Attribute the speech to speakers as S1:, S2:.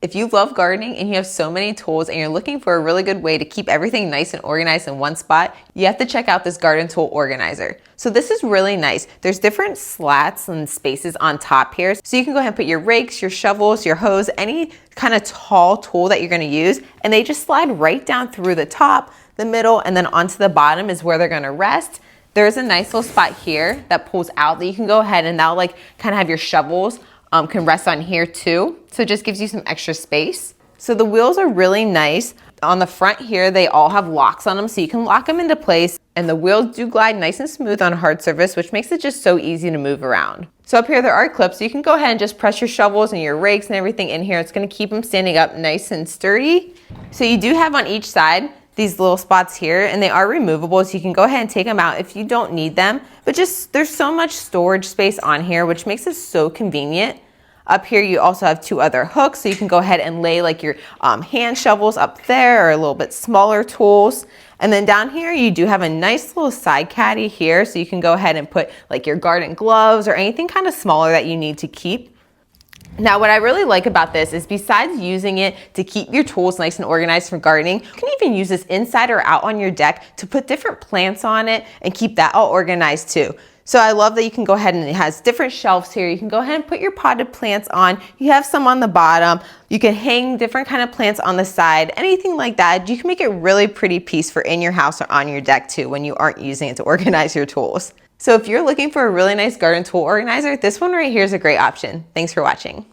S1: If you love gardening and you have so many tools and you're looking for a really good way to keep everything nice and organized in one spot, you have to check out this garden tool organizer. So this is really nice. There's different slats and spaces on top here. So you can go ahead and put your rakes, your shovels, your hose, any kind of tall tool that you're gonna use, and they just slide right down through the top, the middle, and then onto the bottom is where they're gonna rest. There's a nice little spot here that pulls out that you can go ahead and now like kind of have your shovels can rest on here too. So it just gives you some extra space. So the wheels are really nice. On the front here, they all have locks on them so you can lock them into place. And the wheels do glide nice and smooth on a hard surface, which makes it just so easy to move around. So up here there are clips, so you can go ahead and just press your shovels and your rakes and everything in here. It's gonna keep them standing up nice and sturdy. So you do have on each side these little spots here, and they are removable, so you can go ahead and take them out if you don't need them. But just there's so much storage space on here, which makes it so convenient. Up here you also have two other hooks, so you can go ahead and lay like your hand shovels up there, or a little bit smaller tools. And then down here you do have a nice little side caddy here, so you can go ahead and put like your garden gloves or anything kind of smaller that you need to keep. Now what I really like about this is besides using it to keep your tools nice and organized for gardening, you can even use this inside or out on your deck to put different plants on it and keep that all organized too. So I love that you can go ahead and it has different shelves here. You can go ahead and put your potted plants on. You have some on the bottom. You can hang different kind of plants on the side, anything like that. You can make a really pretty piece for in your house or on your deck too when you aren't using it to organize your tools. So if you're looking for a really nice garden tool organizer, this one right here is a great option. Thanks for watching.